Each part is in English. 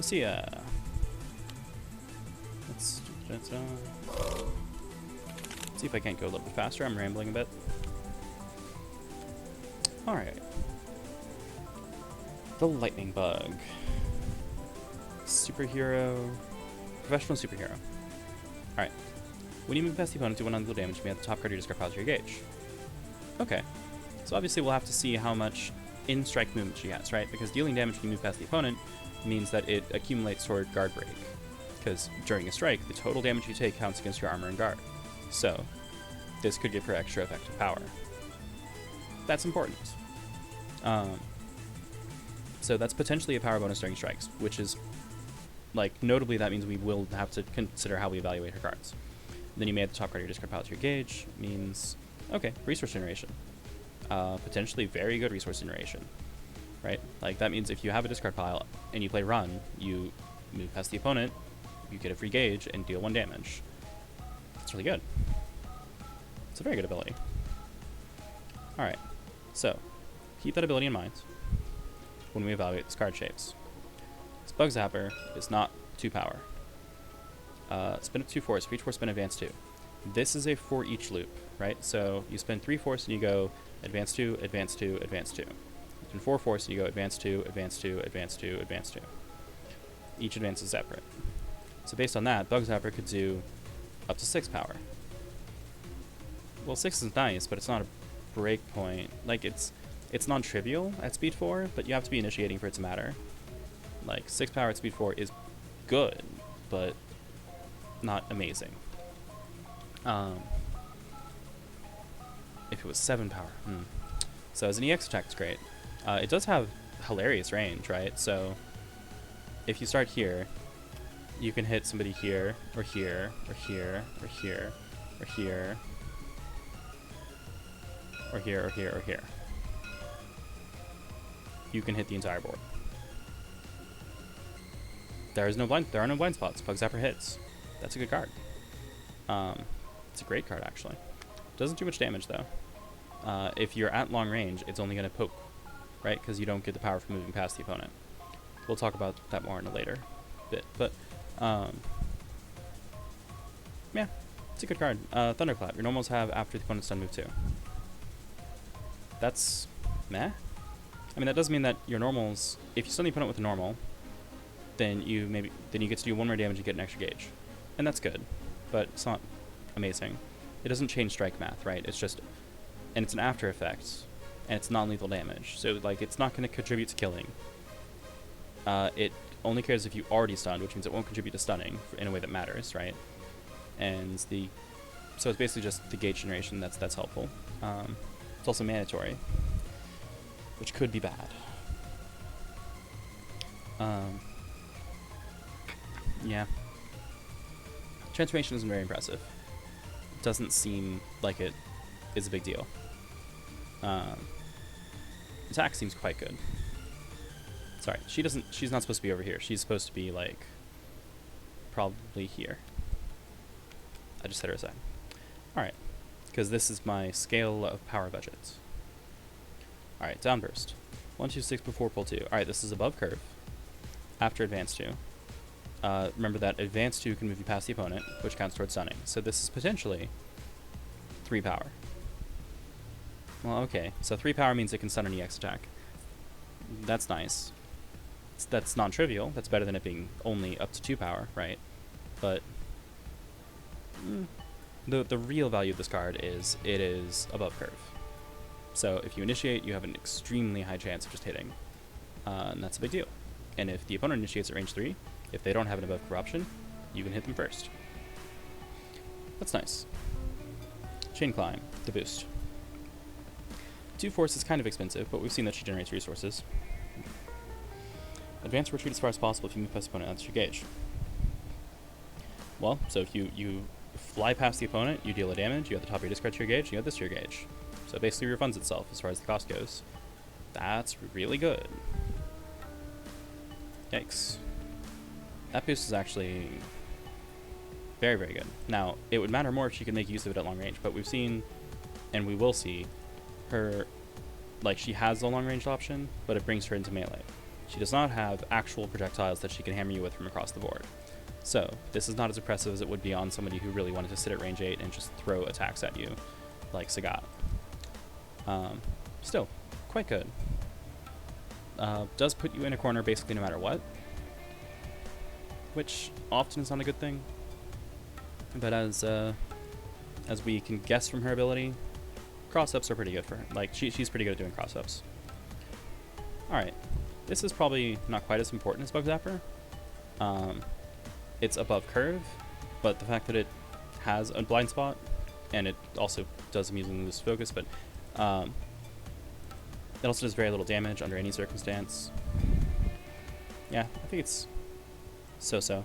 Luciya. Let's see if I can't go a little bit faster. I'm rambling a bit. Alright. The lightning bug. Superhero. Professional superhero. Alright. When you move past the opponent, do 1 unlethal damage. You may have the top card of your discard pile to your gauge. Okay. So obviously we'll have to see how much in-strike movement she has, right? Because dealing damage when you move past the opponent means that it accumulates toward guard break. Because during a strike, the total damage you take counts against your armor and guard. So, this could give her extra effective power. That's important. So that's potentially a power bonus during strikes, which is, like, notably that means we will have to consider how we evaluate her cards. Then you may add the top card of your discard pile to your gauge, means, okay, resource generation. Potentially very good resource generation, right? Like, that means if you have a discard pile and you play run, you move past the opponent, you get a free gauge, and deal 1 damage. That's really good. It's a very good ability. Alright, so, keep that ability in mind when we evaluate this card shapes. This Bug Zapper is not 2 power. Spin up 2 force. For each force, spin advance 2. This is a for each loop, right? So you spend 3 force and you go advance 2, advance 2, advance 2. You spend 4 force and you go advance 2, advance 2, advance 2, advance 2. Each advance is separate. So based on that, Bug Zapper could do up to 6 power. Well, 6 is nice, but it's not a break point. Like, it's non-trivial at speed 4, but you have to be initiating for it to matter. Like, 6 power at speed 4 is good, but not amazing. If it was 7 power. So as an EX attack, it's great. It does have hilarious range, right? So if you start here, you can hit somebody here, or here, or here, or here, or here, or here, or here, or here. You can hit the entire board. There are no blind spots. Bug Zapper hits. That's a good card. It's a great card, actually. Doesn't do much damage, though. If you're at long range, it's only going to poke, right? Because you don't get the power from moving past the opponent. We'll talk about that more in a later bit. But, yeah, it's a good card. Thunderclap. Your normals have after the opponent's done move 2. That's meh. I mean, that does mean that your normals, if you stun the opponent with a normal, then you get to do 1 more damage and get an extra gauge. And that's good, but it's not amazing. It doesn't change strike math, right? It's just, and it's an after effect, and it's non-lethal damage. So, like, it's not going to contribute to killing. It only cares if you already stunned, which means it won't contribute to stunning in a way that matters, right? And so it's basically just the gauge generation that's helpful. It's also mandatory, which could be bad. Yeah. Transformation isn't very impressive. It doesn't seem like it is a big deal. Attack seems quite good. Sorry, she's not supposed to be over here. She's supposed to be, like, probably here. I just hit her aside. Alright, because this is my scale of power budget. Alright, downburst. 1, 2, 6 before pull 2. Alright, this is above curve. After advance 2. Remember that advance 2 can move you past the opponent, which counts towards stunning. So this is potentially 3 power. Well, okay. So 3 power means it can stun an EX attack. That's nice. That's non-trivial. That's better than it being only up to 2 power, right? But the real value of this card is it is above curve. So if you initiate, you have an extremely high chance of just hitting. And that's a big deal. And if the opponent initiates at range 3, if they don't have an above curve option, you can hit them first. That's nice. Chain Climb, the boost. 2 force is kind of expensive, but we've seen that she generates resources. Advance or retreat as far as possible if you move past the opponent, that's your gauge. Well, so if you fly past the opponent, you deal a damage, you have the top of your discard to your gauge, you have this to your gauge. So it basically refunds itself as far as the cost goes. That's really good. Yikes. That boost is actually very, very good. Now, it would matter more if she could make use of it at long range, but we've seen, and we will see, her, like, she has the long range option, but it brings her into melee. She does not have actual projectiles that she can hammer you with from across the board. So this is not as impressive as it would be on somebody who really wanted to sit at range 8 and just throw attacks at you, like Sagat. Still, quite good. Does put you in a corner basically no matter what, which often is not a good thing. But as we can guess from her ability, cross-ups are pretty good for her. Like, she's pretty good at doing cross-ups. Alright, this is probably not quite as important as Bug Zapper. It's above curve, but the fact that it has a blind spot, and it also does immediately lose focus, but it also does very little damage under any circumstance. Yeah, I think it's so-so.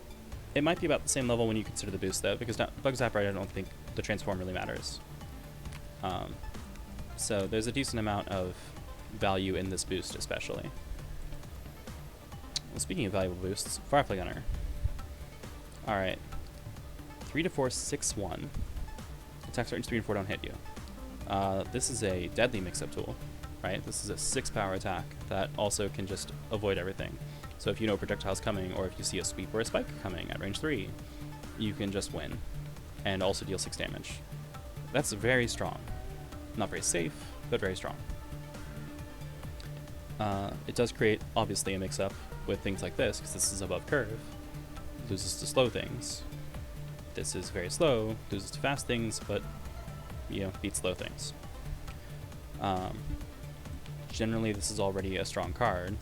It might be about the same level when you consider the boost, though, because Bug Zapper, I don't think the transform really matters. So there's a decent amount of value in this boost, especially. Well, speaking of valuable boosts, Firefly Gunner. Alright. 3 to 4, 6, 1. Attacks range 3 and 4 don't hit you. This is a deadly mix-up tool, right? This is a 6-power attack that also can just avoid everything. So if you know projectiles coming, or if you see a sweep or a spike coming at range 3, you can just win, and also deal 6 damage. That's very strong. Not very safe, but very strong. It does create, obviously, a mix-up with things like this, because this is above curve. Loses to slow things. This is very slow, loses to fast things, but, you know, beats slow things. Generally, this is already a strong card,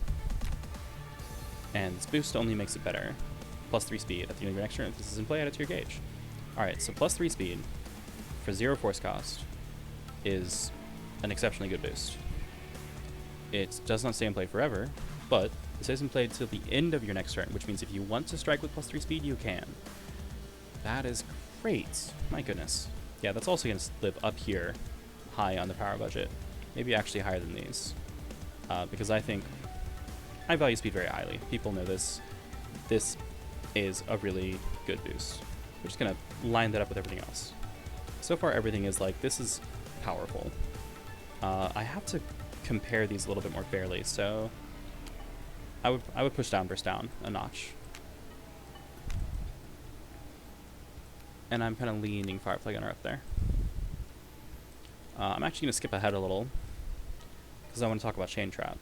and this boost only makes it better. Plus 3 speed at the end of your next turn. If this is in play, add it to your gauge. Alright, so plus 3 speed for 0 force cost is an exceptionally good boost. It does not stay in play forever, but it stays in play till the end of your next turn, which means if you want to strike with plus 3 speed, you can. That is great. My goodness. Yeah, that's also going to live up here, high on the power budget. Maybe actually higher than these. Because I think I value speed very highly. People know this. This is a really good boost. We're just going to line that up with everything else. So far, everything is like, this is powerful. I have to compare these a little bit more fairly, so I would push down burst down a notch. And I'm kind of leaning Firefly Gunner up there. I'm actually going to skip ahead a little, because I want to talk about Chain Trap.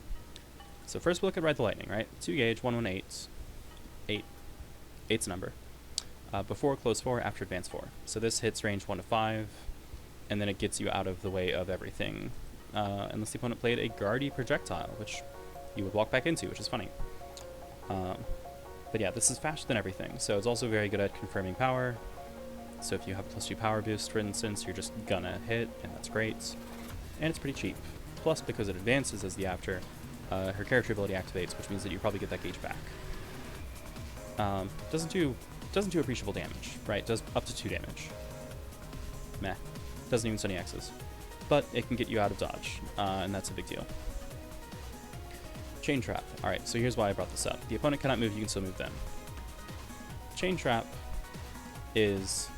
So first we look at Ride the Lightning, right? 2 gauge, 118. 8. 8's a number. Before close 4, after advance 4. So this hits range 1 to 5, and then it gets you out of the way of everything. Unless the opponent played a Guardy projectile, which you would walk back into, which is funny. But yeah, this is faster than everything, so it's also very good at confirming power. So if you have a plus 2 power boost, for instance, you're just gonna hit, and that's great. And it's pretty cheap. Plus, because it advances as the after, her character ability activates, which means that you probably get that gauge back. Doesn't do appreciable damage, right? Does up to 2 damage. Meh. Doesn't even stun X's. But it can get you out of dodge, and that's a big deal. Chain Trap. Alright, so here's why I brought this up. The opponent cannot move, you can still move them. Chain Trap is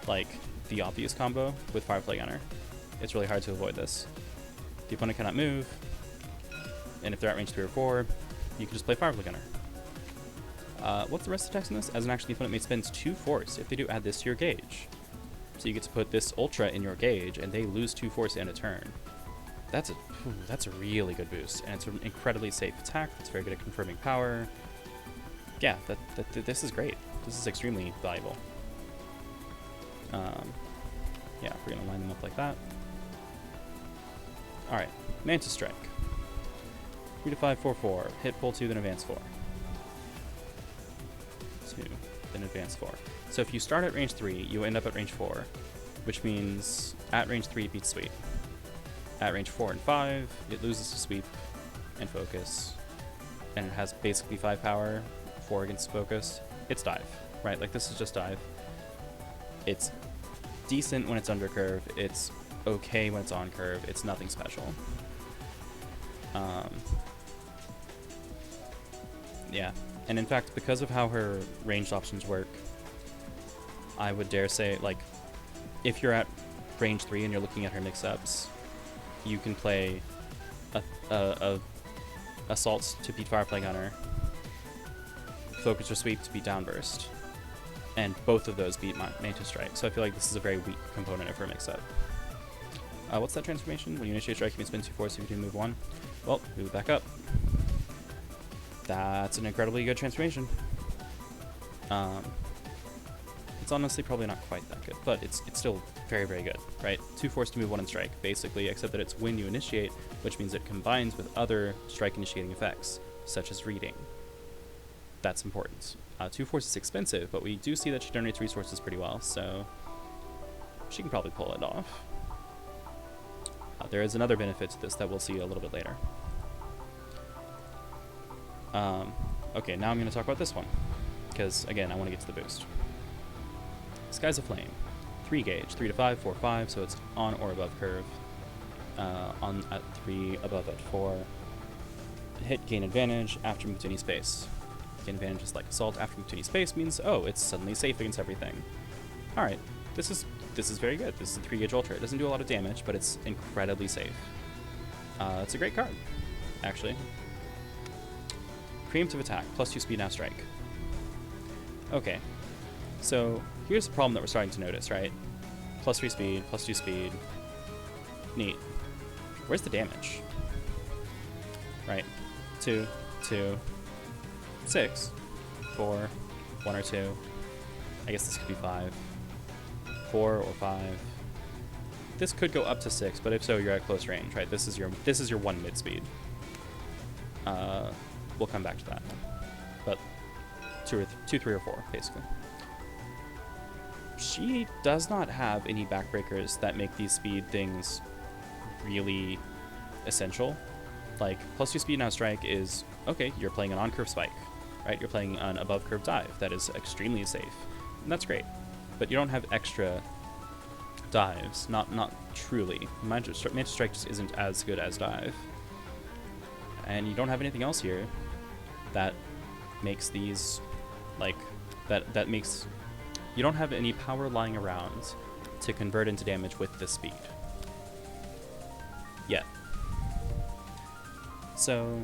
like the obvious combo with Firefly Gunner. It's really hard to avoid this. The opponent cannot move, and if they're at range 3 or 4, you can just play Firefly Gunner. What's the rest of the text in this? As an action, the opponent may spend 2 force. If they do, add this to your gauge. So you get to put this Ultra in your gauge, and they lose 2 force in a turn. That's a really good boost, and it's an incredibly safe attack. It's very good at confirming power. Yeah, this is great. This is extremely valuable. Yeah, we're gonna line them up like that. All right, Mantis Strike. 3 to 5, 4, 4. Hit, pull 2, then advance 4. 2, then advance 4. So if you start at range 3, you end up at range 4, which means at range 3 it beats sweep. At range 4 and 5, it loses to sweep and focus, and it has basically 5 power, 4 against focus. It's dive, right? Like, this is just dive. It's decent when it's under curve. It's okay when it's on curve. It's nothing special. Yeah, and in fact, because of how her ranged options work, I would dare say, like, if you're at range 3 and you're looking at her mix-ups, you can play a Assault to beat Firefly Gunner, Focus or Sweep to beat Downburst, and both of those beat Mantis Strike. So I feel like this is a very weak component of her mix-up. What's that transformation? When you initiate strike, you may spin 2 force if you do move 1. Well, move it back up. That's an incredibly good transformation. It's honestly probably not quite that good, but it's still very, very good, right? 2 force to move 1 and strike, basically, except that it's when you initiate, which means it combines with other strike-initiating effects, such as reading. That's important. 2 force is expensive, but we do see that she generates resources pretty well, so she can probably pull it off. There is another benefit to this that we'll see a little bit later. Okay, now I'm going to talk about this one, because, again, I want to get to the boost. Skies of Flame. 3 gauge, 3 to 5, 4, 5, so it's on or above curve. On at 3, above at 4. Hit, gain advantage after move to any space. Gain advantage is like assault after move to any space means, oh, it's suddenly safe against everything. Alright, this is very good. This is a 3 gauge ultra. It doesn't do a lot of damage, but it's incredibly safe. It's a great card, actually. Preemptive attack, +2 speed, now strike. Okay, so here's the problem that we're starting to notice, right? +3 speed, +2 speed. Neat. Where's the damage? Right. 2, 2, 6, 4, 1 or 2. I guess this could be 5. 4 or 5. This could go up to 6, but if so, you're at close range, right? This is your 1 mid speed. We'll come back to that. But 2, 3, or 4, basically. She does not have any backbreakers that make these speed things really essential. Like, +2 speed, now strike is, okay, you're playing an on-curve spike, right? You're playing an above-curve dive. That is extremely safe, and that's great. But you don't have extra dives, not truly. Mantis Strike just isn't as good as dive. And you don't have anything else here that makes these, like, that makes, you don't have any power lying around to convert into damage with this speed. Yet. So,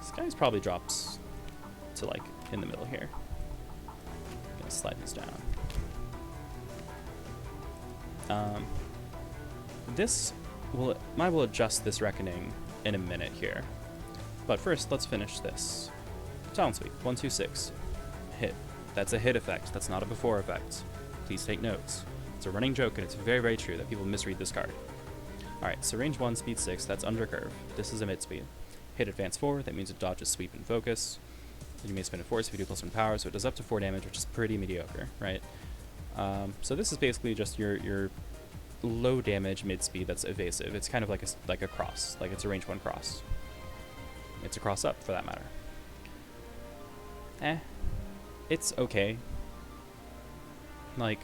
Skies probably drops to, like, in the middle here. Gonna slide these down. I will adjust this reckoning in a minute here. But first, let's finish this. Talent Sweep, 1, 2, 6. Hit. That's a hit effect. That's not a before effect. Please take notes. It's a running joke, and it's very, very true that people misread this card. Alright, so range 1, speed 6, that's under curve. This is a mid speed. Hit advance 4, that means it dodges sweep and focus. You may spin a force if you do +1 power, so it does up to 4 damage, which is pretty mediocre, right? So this is basically just your low damage mid speed that's evasive. It's kind of like a cross, like it's a range 1 cross. It's a cross up for that matter. It's okay. Like,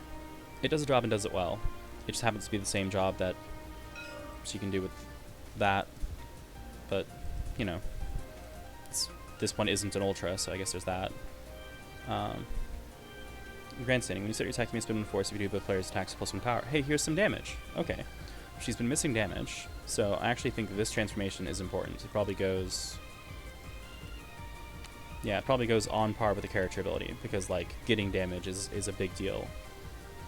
it does a job and does it well. It just happens to be the same job that she can do with that, but you know, this one isn't an ultra, so I guess there's that. Grandstanding. When you set your attack, you may spin 1 force if you do both players' attacks +1 power. Hey, here's some damage. Okay. She's been missing damage, so I actually think that this transformation is important. It probably goes... Yeah, it probably goes on par with the character ability, because, like, getting damage is a big deal.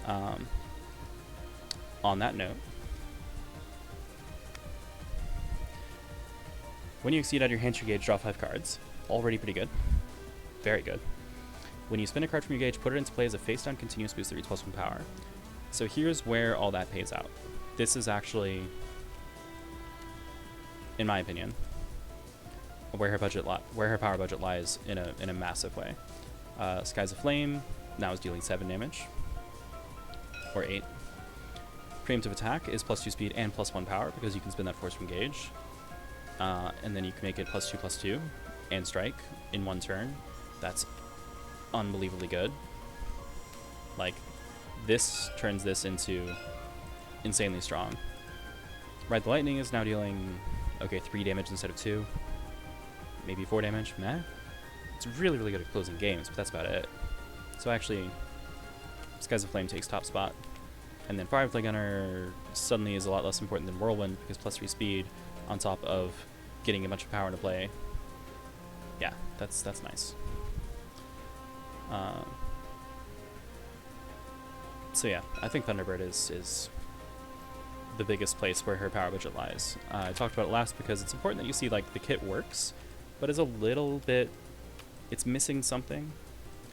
On that note, when you exceed out your hand gauge, draw 5 cards. Already pretty good. Very good. When you spin a card from your gauge, put it into play as a face-down continuous boost that reads +1 power. So here's where all that pays out. This is actually, in my opinion, where her power budget lies in a massive way. Skies of Flame now is dealing 7 damage, or 8. Preemptive attack is +2 speed and +1 power because you can spin that force from gauge, and then you can make it +2/+2 and strike in 1 turn. That's unbelievably good. Like, this turns this into insanely strong. Ride the Lightning is now dealing, okay, 3 damage instead of 2. Maybe 4 damage. Meh. It's really, really good at closing games, but that's about it. So actually, Skies of Flame takes top spot. And then Firefly Gunner suddenly is a lot less important than Whirlwind because +3 speed on top of getting a bunch of power into play. Yeah, that's nice. So yeah, I think Thunderbird is the biggest place where her power budget lies. I talked about it last because it's important that you see like the kit works, but is a little bit, it's missing something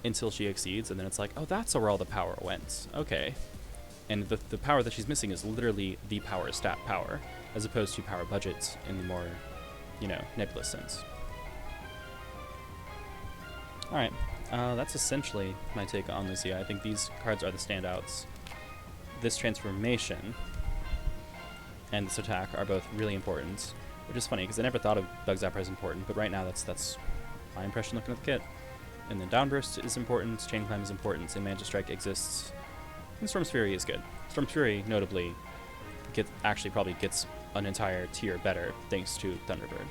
until she exceeds, and then it's like, oh, that's where all the power went. Okay. And the power that she's missing is literally the power stat power, as opposed to power budgets in the more, you know, nebulous sense. Alright, that's essentially my take on Luciya. I think these cards are the standouts. This transformation and this attack are both really important, which is funny because I never thought of Bug Zapper as important, but right now that's my impression looking at the kit. And then Downburst is important, Chain Climb is important, and Manta Strike exists. And Storm's Fury is good. Storm's Fury, notably, actually probably gets an entire tier better thanks to Thunderbird.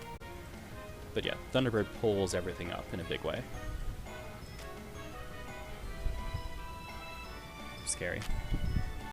But yeah, Thunderbird pulls everything up in a big way. Scary.